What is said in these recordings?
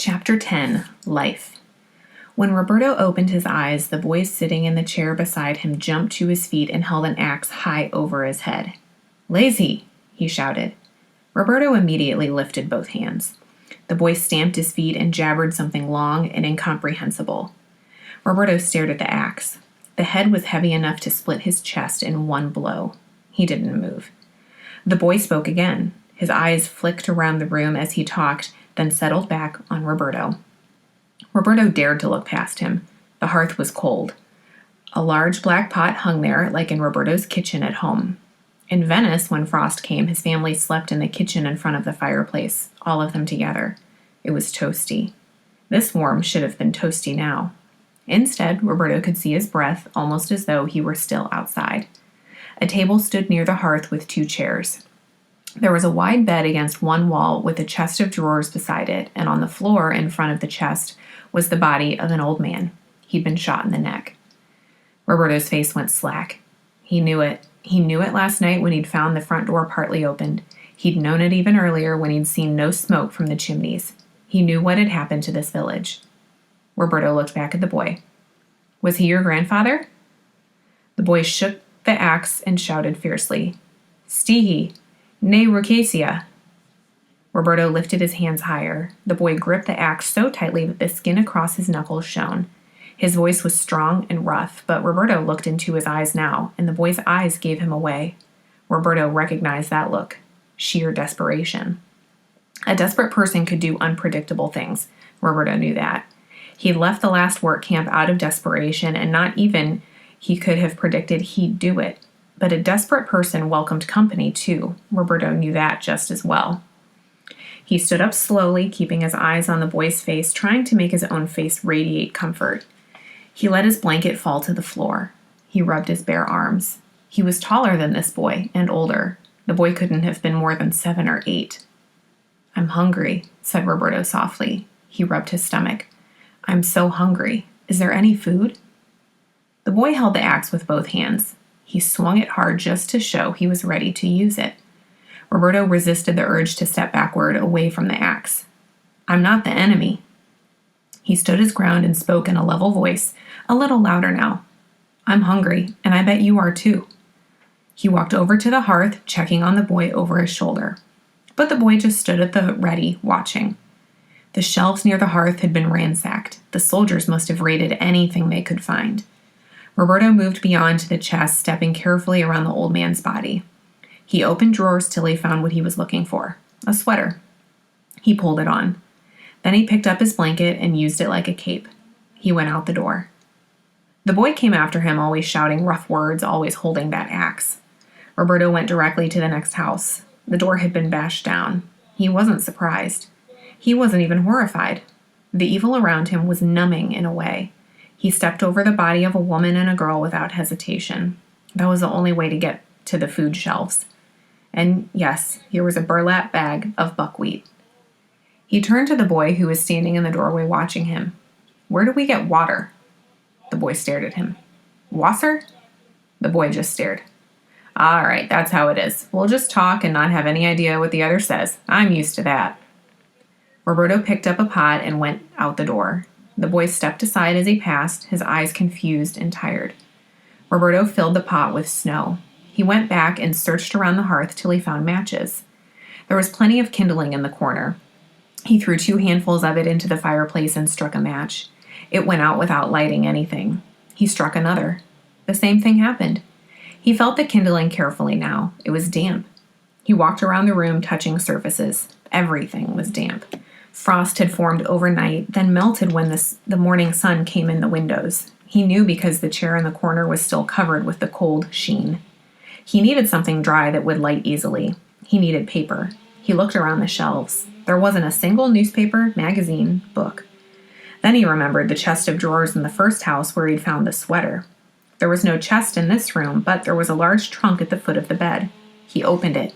Chapter 10, Life. When Roberto opened his eyes, the boy sitting in the chair beside him jumped to his feet and held an axe high over his head. "Lazy!" he shouted. Roberto immediately lifted both hands. The boy stamped his feet and jabbered something long and incomprehensible. Roberto stared at the axe. The head was heavy enough to split his chest in one blow. He didn't move. The boy spoke again. His eyes flicked around the room as he talked, then settled back on Roberto. Roberto dared to look past him. The hearth was cold. A large black pot hung there, like in Roberto's kitchen at home. In Venice, when frost came, his family slept in the kitchen in front of the fireplace, all of them together. It was toasty. This warmth should have been toasty now. Instead, Roberto could see his breath, almost as though he were still outside. A table stood near the hearth with 2 chairs. There was a wide bed against one wall with a chest of drawers beside it, and on the floor in front of the chest was the body of an old man. He'd been shot in the neck. Roberto's face went slack. He knew it. He knew it last night when he'd found the front door partly opened. He'd known it even earlier when he'd seen no smoke from the chimneys. He knew what had happened to this village. Roberto looked back at the boy. "Was he your grandfather?" The boy shook the axe and shouted fiercely, "Stihi! Ne Rocasia!" Roberto lifted his hands higher. The boy gripped the axe so tightly that the skin across his knuckles shone. His voice was strong and rough, but Roberto looked into his eyes now, and the boy's eyes gave him away. Roberto recognized that look. Sheer desperation. A desperate person could do unpredictable things. Roberto knew that. He left the last work camp out of desperation, and not even he could have predicted he'd do it. But a desperate person welcomed company, too. Roberto knew that just as well. He stood up slowly, keeping his eyes on the boy's face, trying to make his own face radiate comfort. He let his blanket fall to the floor. He rubbed his bare arms. He was taller than this boy, and older. The boy couldn't have been more than 7 or 8. "I'm hungry," said Roberto softly. He rubbed his stomach. "I'm so hungry. Is there any food?" The boy held the axe with both hands. He swung it hard just to show he was ready to use it. Roberto resisted the urge to step backward away from the axe. "I'm not the enemy." He stood his ground and spoke in a level voice, a little louder now. "I'm hungry, and I bet you are too." He walked over to the hearth, checking on the boy over his shoulder. But the boy just stood at the ready, watching. The shelves near the hearth had been ransacked. The soldiers must have raided anything they could find. Roberto moved beyond to the chest, stepping carefully around the old man's body. He opened drawers till he found what he was looking for, a sweater. He pulled it on. Then he picked up his blanket and used it like a cape. He went out the door. The boy came after him, always shouting rough words, always holding that axe. Roberto went directly to the next house. The door had been bashed down. He wasn't surprised. He wasn't even horrified. The evil around him was numbing in a way. He stepped over the body of a woman and a girl without hesitation. That was the only way to get to the food shelves. And yes, here was a burlap bag of buckwheat. He turned to the boy who was standing in the doorway watching him. "Where do we get water?" The boy stared at him. "Wasser?" The boy just stared. "All right, that's how it is. We'll just talk and not have any idea what the other says. I'm used to that." Roberto picked up a pot and went out the door. The boy stepped aside as he passed, his eyes confused and tired. Roberto filled the pot with snow. He went back and searched around the hearth till he found matches. There was plenty of kindling in the corner. He threw 2 handfuls of it into the fireplace and struck a match. It went out without lighting anything. He struck another. The same thing happened. He felt the kindling carefully now. It was damp. He walked around the room, touching surfaces. Everything was damp. Frost had formed overnight, then melted when the morning sun came in the windows. He knew because the chair in the corner was still covered with the cold sheen. He needed something dry that would light easily. He needed paper. He looked around the shelves. There wasn't a single newspaper, magazine, book. Then he remembered the chest of drawers in the first house where he'd found the sweater. There was no chest in this room, but there was a large trunk at the foot of the bed. He opened it.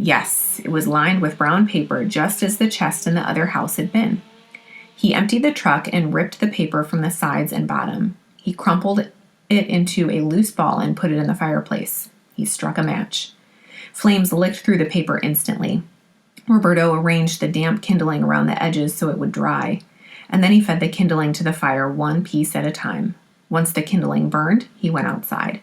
Yes, it was lined with brown paper, just as the chest in the other house had been. He emptied the truck and ripped the paper from the sides and bottom. He crumpled it into a loose ball and put it in the fireplace. He struck a match. Flames licked through the paper instantly. Roberto arranged the damp kindling around the edges so it would dry, and then he fed the kindling to the fire one piece at a time. Once the kindling burned, he went outside.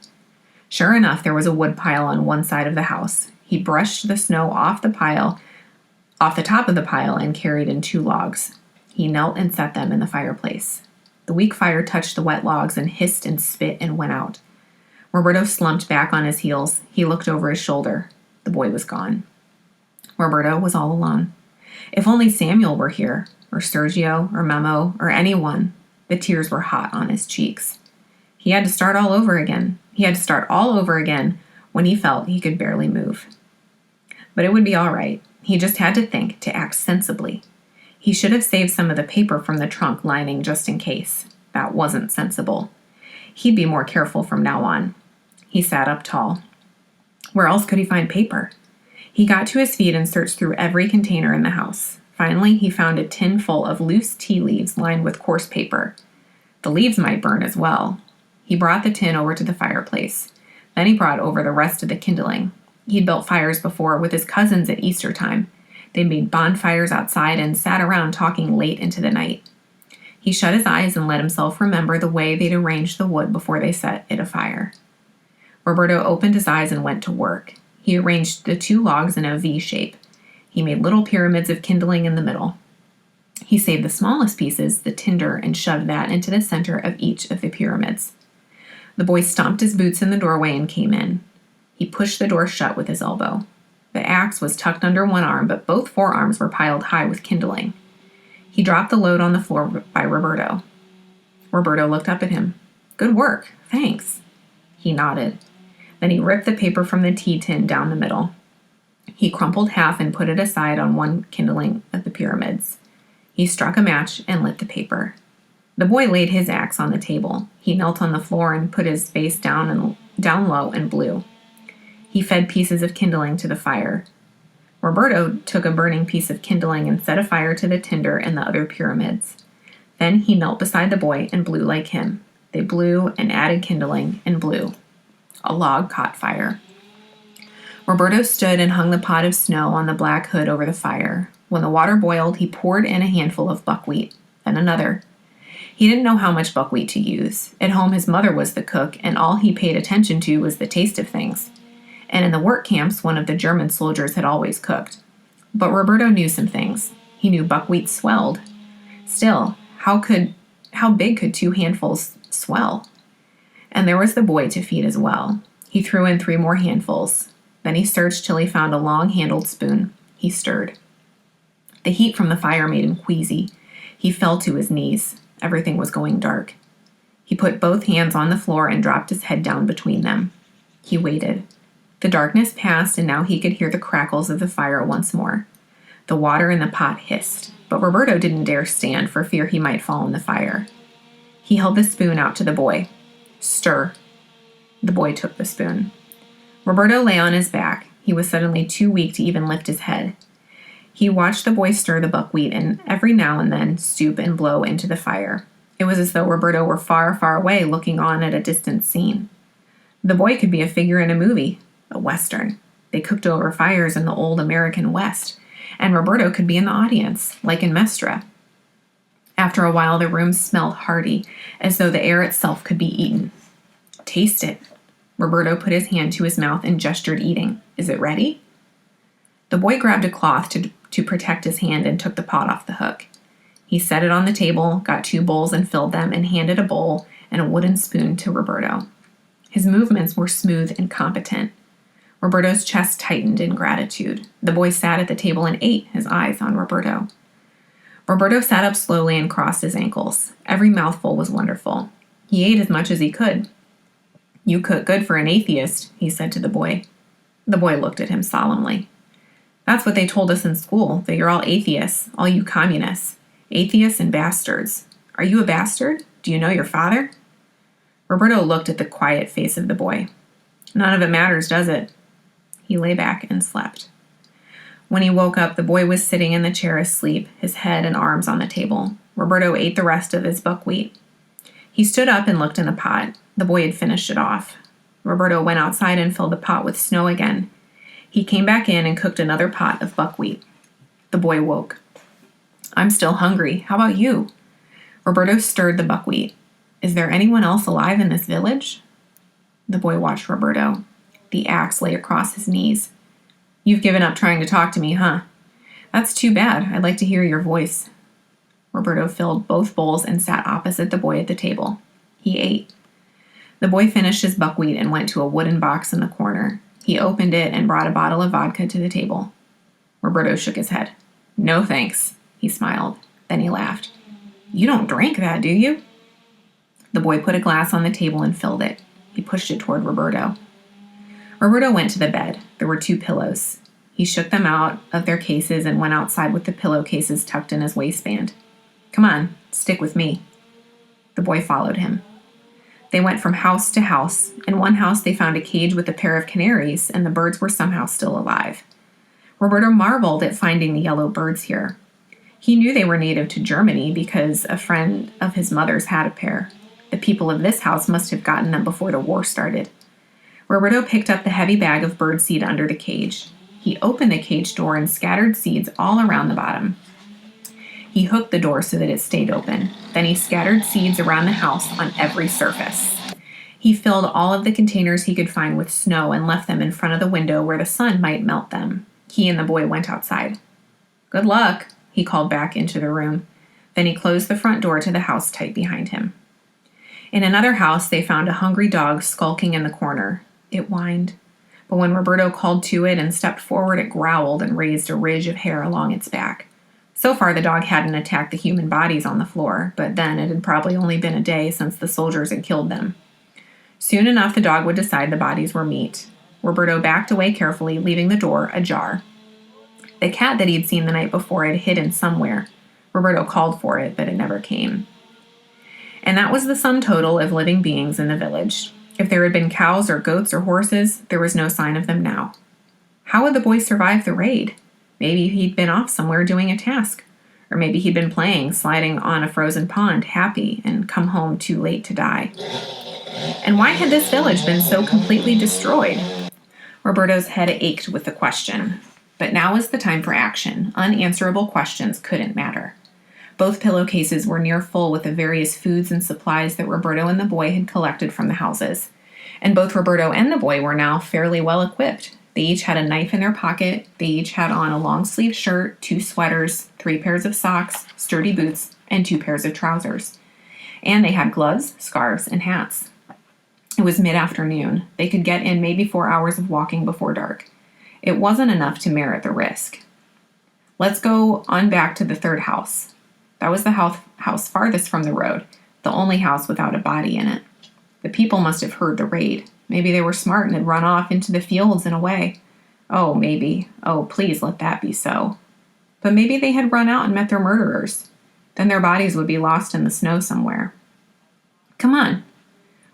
Sure enough, there was a wood pile on one side of the house. He brushed the snow off the top of the pile, and carried in 2 logs. He knelt and set them in the fireplace. The weak fire touched the wet logs and hissed and spit and went out. Roberto slumped back on his heels. He looked over his shoulder. The boy was gone. Roberto was all alone. If only Samuel were here, or Sergio, or Memo, or anyone. The tears were hot on his cheeks. He had to start all over again. When he felt he could barely move. But it would be all right. He just had to think, to act sensibly. He should have saved some of the paper from the trunk lining just in case. That wasn't sensible. He'd be more careful from now on. He sat up tall. Where else could he find paper? He got to his feet and searched through every container in the house. Finally, he found a tin full of loose tea leaves lined with coarse paper. The leaves might burn as well. He brought the tin over to the fireplace. Then he brought over the rest of the kindling. He'd built fires before with his cousins at Easter time. They made bonfires outside and sat around talking late into the night. He shut his eyes and let himself remember the way they'd arranged the wood before they set it afire. Roberto opened his eyes and went to work. He arranged the 2 logs in a V shape. He made little pyramids of kindling in the middle. He saved the smallest pieces, the tinder, and shoved that into the center of each of the pyramids. The boy stomped his boots in the doorway and came in. He pushed the door shut with his elbow. The axe was tucked under one arm, but both forearms were piled high with kindling. He dropped the load on the floor by Roberto. Roberto looked up at him. "Good work, thanks." He nodded. Then he ripped the paper from the tea tin down the middle. He crumpled half and put it aside on one kindling of the pyramids. He struck a match and lit the paper. The boy laid his axe on the table. He knelt on the floor and put his face down low and blew. He fed pieces of kindling to the fire. Roberto took a burning piece of kindling and set a fire to the tinder and the other pyramids. Then he knelt beside the boy and blew like him. They blew and added kindling and blew. A log caught fire. Roberto stood and hung the pot of snow on the black hood over the fire. When the water boiled, he poured in a handful of buckwheat, then another. He didn't know how much buckwheat to use. At home, his mother was the cook, and all he paid attention to was the taste of things. And in the work camps, one of the German soldiers had always cooked. But Roberto knew some things. He knew buckwheat swelled. Still, how big could 2 handfuls swell? And there was the boy to feed as well. He threw in 3 more handfuls. Then he searched till he found a long-handled spoon. He stirred. The heat from the fire made him queasy. He fell to his knees. Everything was going dark. He put both hands on the floor and dropped his head down between them. He waited. The darkness passed, and now he could hear the crackles of the fire once more. The water in the pot hissed, but Roberto didn't dare stand for fear he might fall in the fire. He held the spoon out to the boy. "Stir." The boy took the spoon. Roberto lay on his back. He was suddenly too weak to even lift his head. He watched the boy stir the buckwheat and every now and then stoop and blow into the fire. It was as though Roberto were far, far away looking on at a distant scene. The boy could be a figure in a movie, a Western. They cooked over fires in the old American West, and Roberto could be in the audience, like in Mestra. After a while, the room smelled hearty, as though the air itself could be eaten. "Taste it." Roberto put his hand to his mouth and gestured eating. "Is it ready?" The boy grabbed a cloth to protect his hand and took the pot off the hook. He set it on the table, got 2 bowls and filled them, and handed a bowl and a wooden spoon to Roberto. His movements were smooth and competent. Roberto's chest tightened in gratitude. The boy sat at the table and ate, his eyes on Roberto. Roberto sat up slowly and crossed his ankles. Every mouthful was wonderful. He ate as much as he could. "You cook good for an atheist," he said to the boy. The boy looked at him solemnly. "That's what they told us in school, that you're all atheists, all you communists. Atheists and bastards. Are you a bastard? Do you know your father?" Roberto looked at the quiet face of the boy. "None of it matters, does it?" He lay back and slept. When he woke up, the boy was sitting in the chair asleep, his head and arms on the table. Roberto ate the rest of his buckwheat. He stood up and looked in the pot. The boy had finished it off. Roberto went outside and filled the pot with snow again. He came back in and cooked another pot of buckwheat. The boy woke. I'm still hungry. How about you? Roberto stirred the buckwheat. Is there anyone else alive in this village? The boy watched Roberto. The axe lay across his knees. You've given up trying to talk to me, huh? That's too bad. I'd like to hear your voice. Roberto filled both bowls and sat opposite the boy at the table. He ate. The boy finished his buckwheat and went to a wooden box in the corner. He opened it and brought a bottle of vodka to the table. Roberto shook his head. No thanks, he smiled. Then he laughed. You don't drink that, do you? The boy put a glass on the table and filled it. He pushed it toward Roberto. Roberto went to the bed. There were 2 pillows. He shook them out of their cases and went outside with the pillowcases tucked in his waistband. Come on, stick with me. The boy followed him. They went from house to house. In one house they found a cage with a pair of canaries, and the birds were somehow still alive. Roberto marveled at finding the yellow birds here. He knew they were native to Germany because a friend of his mother's had a pair. The people of this house must have gotten them before the war started. Roberto picked up the heavy bag of birdseed under the cage. He opened the cage door and scattered seeds all around the bottom. He hooked the door so that it stayed open. Then he scattered seeds around the house on every surface. He filled all of the containers he could find with snow and left them in front of the window where the sun might melt them. He and the boy went outside. Good luck, he called back into the room. Then he closed the front door to the house tight behind him. In another house, they found a hungry dog skulking in the corner. It whined. But when Roberto called to it and stepped forward, it growled and raised a ridge of hair along its back. So far, the dog hadn't attacked the human bodies on the floor, but then it had probably only been a day since the soldiers had killed them. Soon enough, the dog would decide the bodies were meat. Roberto backed away carefully, leaving the door ajar. The cat that he'd seen the night before had hidden somewhere. Roberto called for it, but it never came. And that was the sum total of living beings in the village. If there had been cows or goats or horses, there was no sign of them now. How would the boy survive the raid? Maybe he'd been off somewhere doing a task. Or maybe he'd been playing, sliding on a frozen pond, happy, and come home too late to die. And why had this village been so completely destroyed? Roberto's head ached with the question. But now was the time for action. Unanswerable questions couldn't matter. Both pillowcases were near full with the various foods and supplies that Roberto and the boy had collected from the houses. And both Roberto and the boy were now fairly well equipped. They each had a knife in their pocket. They each had on a long-sleeved shirt, 2 sweaters, 3 pairs of socks, sturdy boots, and 2 pairs of trousers. And they had gloves, scarves, and hats. It was mid-afternoon. They could get in maybe 4 hours of walking before dark. It wasn't enough to merit the risk. Let's go on back to the 3rd house. That was the house farthest from the road, the only house without a body in it. The people must have heard the raid. Maybe they were smart and had run off into the fields and away. Oh, maybe. Oh, please let that be so. But maybe they had run out and met their murderers. Then their bodies would be lost in the snow somewhere. Come on.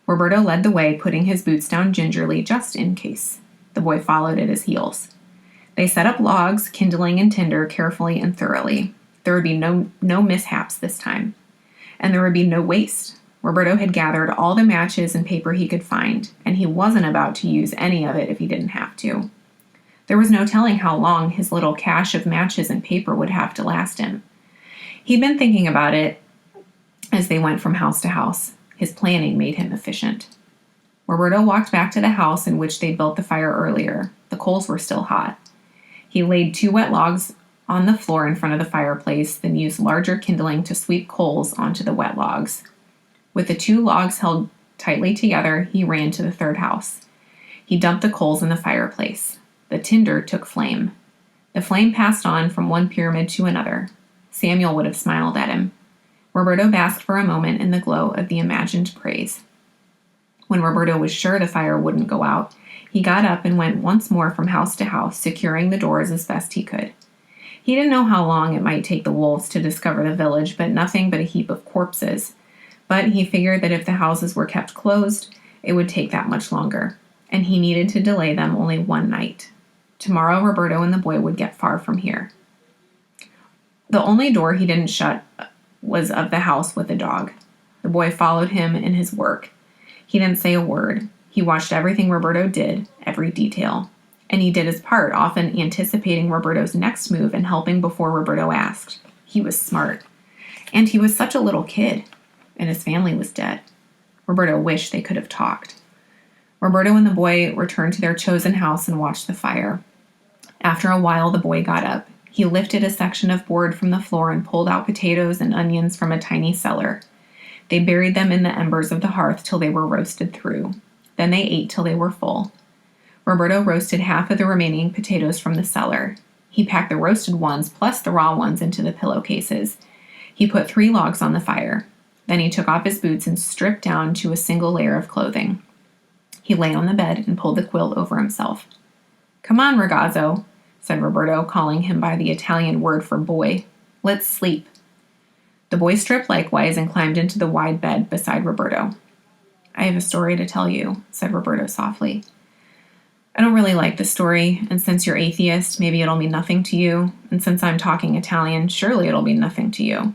Roberto led the way, putting his boots down gingerly just in case. The boy followed at his heels. They set up logs, kindling, and tinder carefully and thoroughly. There would be no mishaps this time. And there would be no waste. Roberto had gathered all the matches and paper he could find, and he wasn't about to use any of it if he didn't have to. There was no telling how long his little cache of matches and paper would have to last him. He'd been thinking about it as they went from house to house. His planning made him efficient. Roberto walked back to the house in which they'd built the fire earlier. The coals were still hot. He laid 2 wet logs on the floor in front of the fireplace, then used larger kindling to sweep coals onto the wet logs. With the 2 logs held tightly together, he ran to the 3rd house. He dumped the coals in the fireplace. The tinder took flame. The flame passed on from one pyramid to another. Samuel would have smiled at him. Roberto basked for a moment in the glow of the imagined praise. When Roberto was sure the fire wouldn't go out, he got up and went once more from house to house, securing the doors as best he could. He didn't know how long it might take the wolves to discover the village, but nothing but a heap of corpses. But he figured that if the houses were kept closed, it would take that much longer, and he needed to delay them only 1 night. Tomorrow, Roberto and the boy would get far from here. The only door he didn't shut was of the house with the dog. The boy followed him in his work. He didn't say a word. He watched everything Roberto did, every detail. and he did his part, often anticipating Roberto's next move and helping before Roberto asked. He was smart. And he was such a little kid, and his family was dead. Roberto wished they could have talked. Roberto and the boy returned to their chosen house and watched the fire. After a while, the boy got up. He lifted a section of board from the floor and pulled out potatoes and onions from a tiny cellar. They buried them in the embers of the hearth till they were roasted through. Then they ate till they were full. Roberto roasted half of the remaining potatoes from the cellar. He packed the roasted ones plus the raw ones into the pillowcases. He put 3 logs on the fire. Then he took off his boots and stripped down to a single layer of clothing. He lay on the bed and pulled the quilt over himself. "Come on, ragazzo," said Roberto, calling him by the Italian word for boy. "Let's sleep." The boy stripped likewise and climbed into the wide bed beside Roberto. "I have a story to tell you," said Roberto softly. "I don't really like the story, and since you're atheist, maybe it'll mean nothing to you, and since I'm talking Italian, surely it'll mean nothing to you.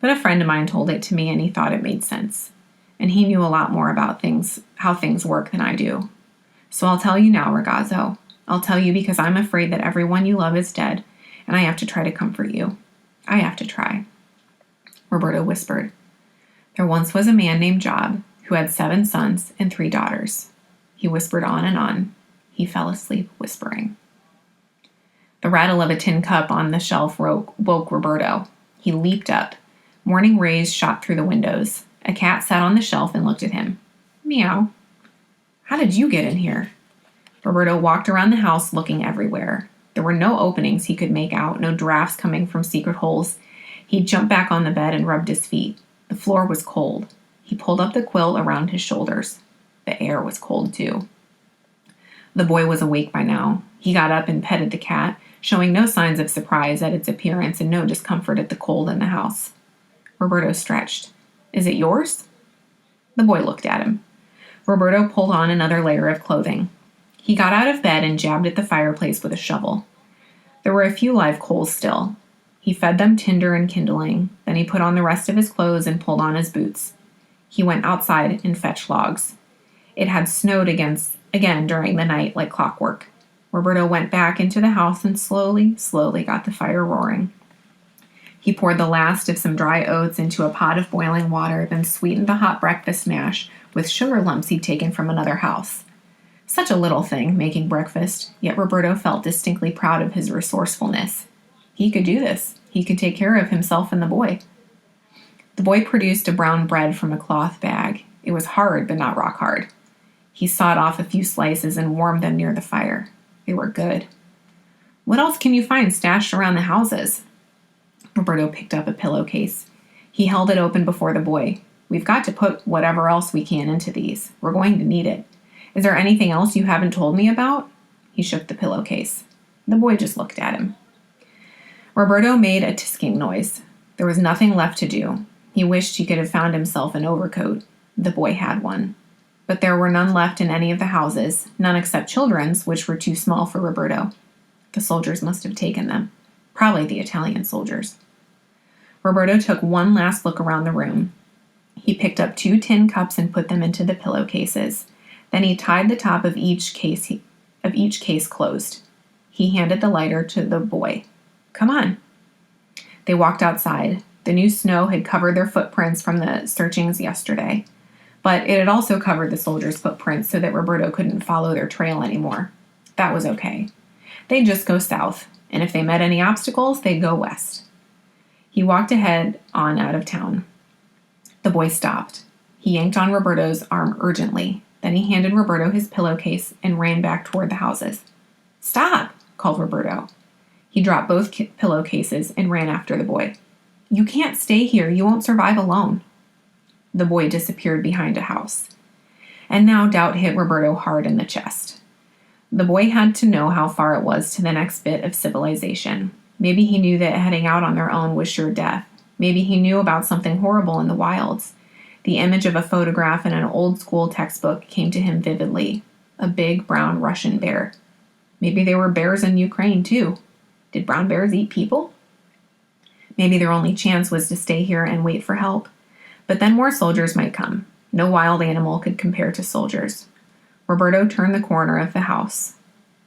But a friend of mine told it to me, and he thought it made sense. And he knew a lot more about how things work than I do. So I'll tell you now, ragazzo. I'll tell you because I'm afraid that everyone you love is dead, and I have to try to comfort you. I have to try." Roberto whispered, "There once was a man named Job who had 7 sons and 3 daughters." He whispered on and on. He fell asleep whispering. The rattle of a tin cup on the shelf woke Roberto. He leaped up. Morning rays shot through the windows. A cat sat on the shelf and looked at him. "Meow." "How did you get in here?" Roberto walked around the house looking everywhere. There were no openings he could make out, no drafts coming from secret holes. He jumped back on the bed and rubbed his feet. The floor was cold. He pulled up the quilt around his shoulders. The air was cold, too. The boy was awake by now. He got up and petted the cat, showing no signs of surprise at its appearance and no discomfort at the cold in the house. Roberto stretched. "Is it yours?" The boy looked at him. Roberto pulled on another layer of clothing. He got out of bed and jabbed at the fireplace with a shovel. There were a few live coals still. He fed them tinder and kindling. Then he put on the rest of his clothes and pulled on his boots. He went outside and fetched logs. It had snowed again during the night like clockwork. Roberto went back into the house and slowly got the fire roaring. He poured the last of some dry oats into a pot of boiling water, then sweetened the hot breakfast mash with sugar lumps he'd taken from another house. Such a little thing, making breakfast, yet Roberto felt distinctly proud of his resourcefulness. He could do this. He could take care of himself and the boy. The boy produced a brown bread from a cloth bag. It was hard, but not rock hard. He sawed off a few slices and warmed them near the fire. They were good. "What else can you find stashed around the houses?" Roberto picked up a pillowcase. He held it open before the boy. "We've got to put whatever else we can into these. We're going to need it. Is there anything else you haven't told me about?" He shook the pillowcase. The boy just looked at him. Roberto made a tisking noise. There was nothing left to do. He wished he could have found himself an overcoat. The boy had one. But there were none left in any of the houses, none except children's, which were too small for Roberto. The soldiers must have taken them. Probably the Italian soldiers. Roberto took one last look around the room. He picked up 2 tin cups and put them into the pillowcases. Then he tied the top of each case closed. He handed the lighter to the boy. "Come on." They walked outside. The new snow had covered their footprints from the searchings yesterday, but it had also covered the soldiers' footprints so that Roberto couldn't follow their trail anymore. That was okay. They'd just go south, and if they met any obstacles, they'd go west. He walked ahead on out of town. The boy stopped. He yanked on Roberto's arm urgently. Then he handed Roberto his pillowcase and ran back toward the houses. "Stop!" called Roberto. He dropped both pillowcases and ran after the boy. "You can't stay here. You won't survive alone." The boy disappeared behind a house. And now doubt hit Roberto hard in the chest. The boy had to know how far it was to the next bit of civilization. Maybe he knew that heading out on their own was sure death. Maybe he knew about something horrible in the wilds. The image of a photograph in an old-school textbook came to him vividly. A big brown Russian bear. Maybe there were bears in Ukraine, too. Did brown bears eat people? Maybe their only chance was to stay here and wait for help. But then more soldiers might come. No wild animal could compare to soldiers. Roberto turned the corner of the house.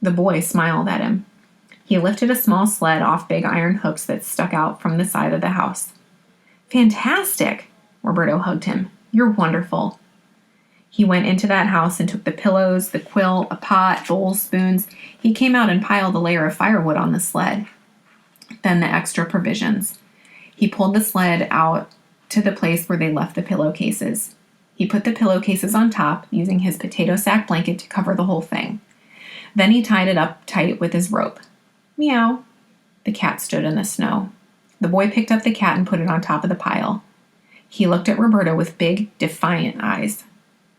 The boy smiled at him. He lifted a small sled off big iron hooks that stuck out from the side of the house. Fantastic! Roberto hugged him. You're wonderful. He went into that house and took the pillows, the quilt, a pot, bowls, spoons. He came out and piled a layer of firewood on the sled. Then the extra provisions. He pulled the sled out to the place where they left the pillowcases. He put the pillowcases on top, using his potato sack blanket to cover the whole thing. Then he tied it up tight with his rope. Meow. The cat stood in the snow. The boy picked up the cat and put it on top of the pile. He looked at Roberto with big, defiant eyes.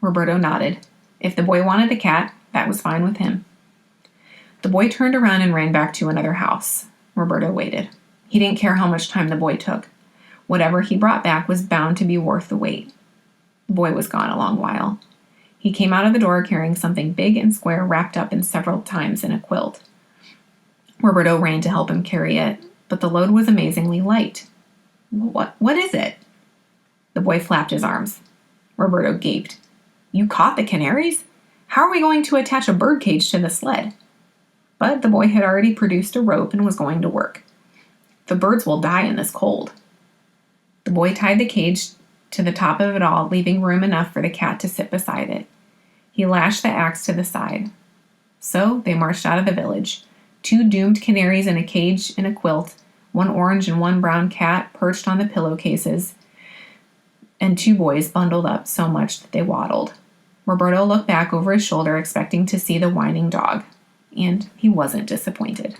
Roberto nodded. If the boy wanted the cat, that was fine with him. The boy turned around and ran back to another house. Roberto waited. He didn't care how much time the boy took. Whatever he brought back was bound to be worth the wait. The boy was gone a long while. He came out of the door carrying something big and square wrapped up in several times in a quilt. Roberto ran to help him carry it, but the load was amazingly light. What is it? The boy flapped his arms. Roberto gaped. You caught the canaries? How are we going to attach a birdcage to the sled? But the boy had already produced a rope and was going to work. The birds will die in this cold. The boy tied the cage to the top of it all, leaving room enough for the cat to sit beside it. He lashed the axe to the side. So they marched out of the village. 2 doomed canaries in a cage in a quilt, 1 orange and 1 brown cat perched on the pillowcases, and 2 boys bundled up so much that they waddled. Roberto looked back over his shoulder, expecting to see the whining dog, and he wasn't disappointed.